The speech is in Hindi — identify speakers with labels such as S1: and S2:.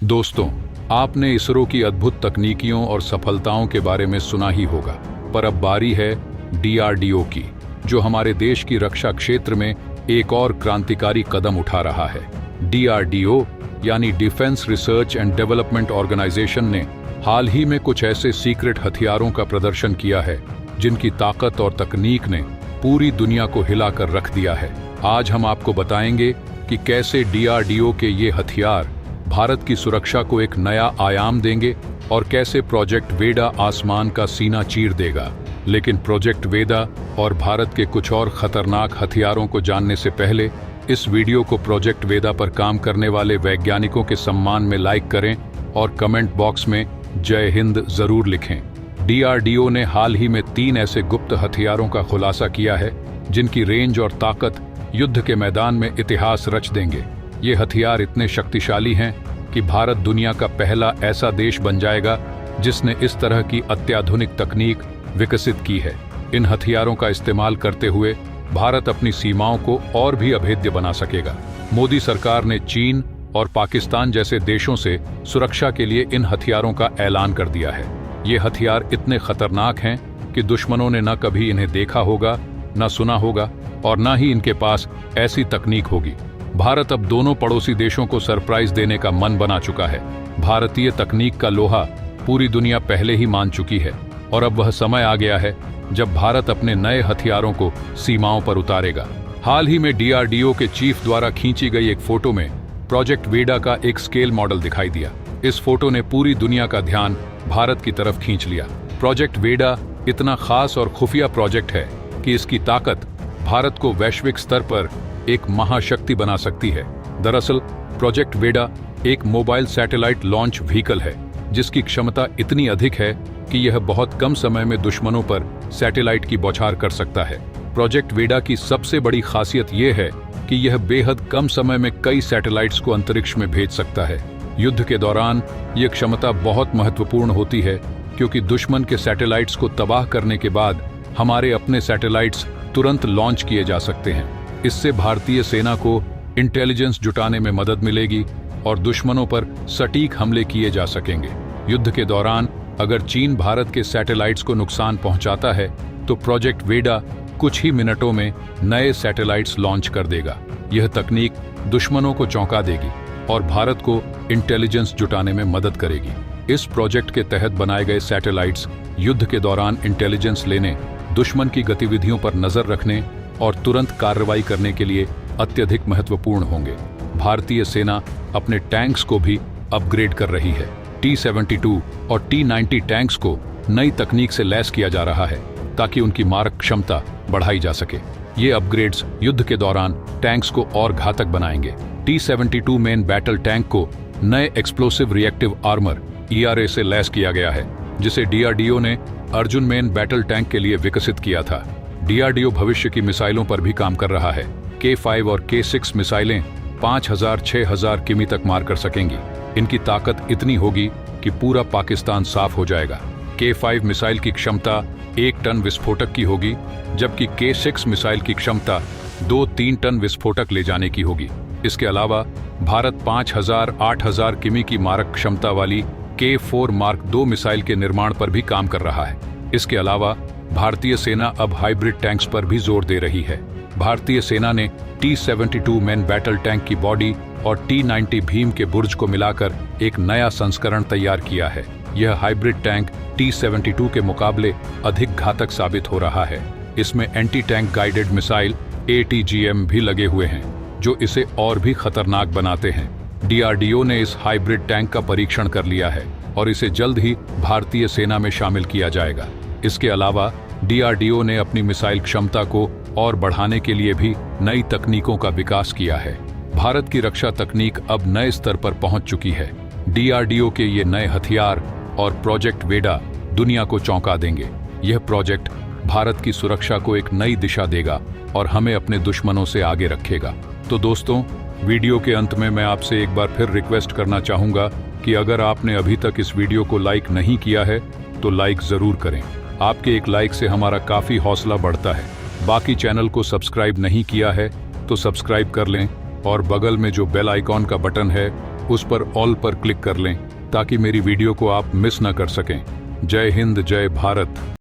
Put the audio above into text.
S1: दोस्तों, आपने इसरो की अद्भुत तकनीकियों और सफलताओं के बारे में सुना ही होगा, पर अब बारी है डीआरडीओ की, जो हमारे देश की रक्षा क्षेत्र में एक और क्रांतिकारी कदम उठा रहा है। डीआरडीओ यानी defence research and development organisation ने हाल ही में कुछ ऐसे सीक्रेट हथियारों का प्रदर्शन किया है जिनकी ताकत और तकनीक ने पूरी दुनिया को हिलाकर रख दिया है। आज हम आपको बताएंगे कि कैसे डीआरडीओ के ये हथियार भारत की सुरक्षा को एक नया आयाम देंगे और कैसे प्रोजेक्ट वेदा आसमान का सीना चीर देगा। लेकिन प्रोजेक्ट वेदा और भारत के कुछ और खतरनाक हथियारों को जानने से पहले इस वीडियो को प्रोजेक्ट वेदा पर काम करने वाले वैज्ञानिकों के सम्मान में लाइक करें और कमेंट बॉक्स में जय हिंद जरूर लिखें। डीआरडीओ ने हाल ही में 3 ऐसे गुप्त हथियारों का खुलासा किया है जिनकी रेंज और ताकत युद्ध के मैदान में इतिहास रच देंगे। ये हथियार इतने शक्तिशाली हैं कि भारत दुनिया का पहला ऐसा देश बन जाएगा जिसने इस तरह की अत्याधुनिक तकनीक विकसित की है। इन हथियारों का इस्तेमाल करते हुए भारत अपनी सीमाओं को और भी अभेद्य बना सकेगा। मोदी सरकार ने चीन और पाकिस्तान जैसे देशों से सुरक्षा के लिए इन हथियारों का ऐलान कर दिया है। ये हथियार इतने खतरनाक हैं कि दुश्मनों ने न कभी इन्हें देखा होगा, न सुना होगा और न ही इनके पास ऐसी तकनीक होगी। भारत अब दोनों पड़ोसी देशों को सरप्राइज देने का मन बना चुका है। भारतीय तकनीक का लोहा पूरी दुनिया पहले ही मान चुकी है और अब वह समय आ गया है जब भारत अपने नए हथियारों को सीमाओं पर उतारेगा। हाल ही में डीआरडीओ के चीफ द्वारा खींची गई एक फोटो में प्रोजेक्ट वेदा का एक स्केल मॉडल दिखाई दिया। इस फोटो ने पूरी दुनिया का ध्यान भारत की तरफ खींच लिया। प्रोजेक्ट वेदा इतना खास और खुफिया प्रोजेक्ट है कि इसकी ताकत भारत को वैश्विक स्तर पर एक महाशक्ति बना सकती है। दरअसल प्रोजेक्ट वेदा एक मोबाइल सैटेलाइट लॉन्च व्हीकल है जिसकी क्षमता इतनी अधिक है कि यह बहुत कम समय में दुश्मनों पर सैटेलाइट की बौछार कर सकता है। प्रोजेक्ट वेदा की सबसे बड़ी खासियत यह है कि यह बेहद कम समय में कई सैटेलाइट्स को अंतरिक्ष में भेज सकता है। युद्ध के दौरान यह क्षमता बहुत महत्वपूर्ण होती है क्योंकि दुश्मन के सैटेलाइट्स को तबाह करने के बाद हमारे अपने सैटेलाइट्स तुरंत लॉन्च किए जा सकते हैं। इससे भारतीय सेना को इंटेलिजेंस जुटाने में मदद मिलेगी और दुश्मनों पर सटीक हमले किए जा सकेंगे। युद्ध के दौरान अगर चीन भारत के सैटेलाइट्स को नुकसान पहुंचाता है तो प्रोजेक्ट वेदा कुछ ही मिनटों में नए सैटेलाइट्स लॉन्च कर देगा। यह तकनीक दुश्मनों को चौंका देगी और भारत को इंटेलिजेंस जुटाने में मदद करेगी। इस प्रोजेक्ट के तहत बनाए गए सैटेलाइट्स युद्ध के दौरान इंटेलिजेंस लेने, दुश्मन की गतिविधियों पर नजर रखने और तुरंत कार्रवाई करने के लिए अत्यधिक महत्वपूर्ण होंगे। भारतीय सेना अपने टैंक्स को भी अपग्रेड कर रही है। T-72 और T-90 टैंक्स को नई तकनीक से लैस किया जा रहा है ताकि उनकी मारक क्षमता बढ़ाई जा सके। ये अपग्रेड्स युद्ध के दौरान टैंक्स को और घातक बनाएंगे। T-72 मेन बैटल टैंक को नए एक्सप्लोसिव रिएक्टिव आर्मर ERA से लैस किया गया है जिसे डीआरडीओ ने अर्जुन मेन बैटल टैंक के लिए विकसित किया था। डीआरडीओ भविष्य की मिसाइलों पर भी काम कर रहा है। K5 और K6 मिसाइलें 5000-6000 किमी तक मार कर सकेंगी। इनकी ताकत इतनी होगी कि पूरा पाकिस्तान साफ हो जाएगा। K5 मिसाइल की क्षमता 1 टन विस्फोटक की होगी जबकि K6 मिसाइल की क्षमता 2-3 टन विस्फोटक ले जाने की होगी। इसके अलावा भारत 5000-8000 किमी की मारक क्षमता वाली K4 मार्क 2 मिसाइल के निर्माण पर भी काम कर रहा है। इसके अलावा भारतीय सेना अब हाइब्रिड टैंक्स पर भी जोर दे रही है। भारतीय सेना ने T-72 मेन बैटल टैंक की बॉडी और T-90 भीम के बुर्ज को मिलाकर एक नया संस्करण तैयार किया है। यह हाइब्रिड टैंक T-72 के मुकाबले अधिक घातक साबित हो रहा है। इसमें anti tank guided missile ATGM भी लगे हुए हैं जो इसे और भी खतरनाक बनाते हैं। डीआरडीओ ने इस हाइब्रिड टैंक का परीक्षण कर लिया है और इसे जल्द ही भारतीय सेना में शामिल किया जाएगा। इसके अलावा डीआरडीओ ने अपनी मिसाइल क्षमता को और बढ़ाने के लिए भी नई तकनीकों का विकास किया है। भारत की रक्षा तकनीक अब नए स्तर पर पहुंच चुकी है। डीआरडीओ के ये नए हथियार और प्रोजेक्ट वेदा दुनिया को चौंका देंगे। यह प्रोजेक्ट भारत की सुरक्षा को एक नई दिशा देगा और हमें अपने दुश्मनों से आगे रखेगा। तो दोस्तों, वीडियो के अंत में मैं आपसे एक बार फिर रिक्वेस्ट करना चाहूँगा कि अगर आपने अभी तक इस वीडियो को लाइक नहीं किया है तो लाइक ज़रूर करें। आपके एक लाइक से हमारा काफ़ी हौसला बढ़ता है। बाकी चैनल को सब्सक्राइब नहीं किया है तो सब्सक्राइब कर लें और बगल में जो बेल आइकॉन का बटन है उस पर ऑल पर क्लिक कर लें ताकि मेरी वीडियो को आप मिस ना कर सकें। जय हिंद, जय भारत।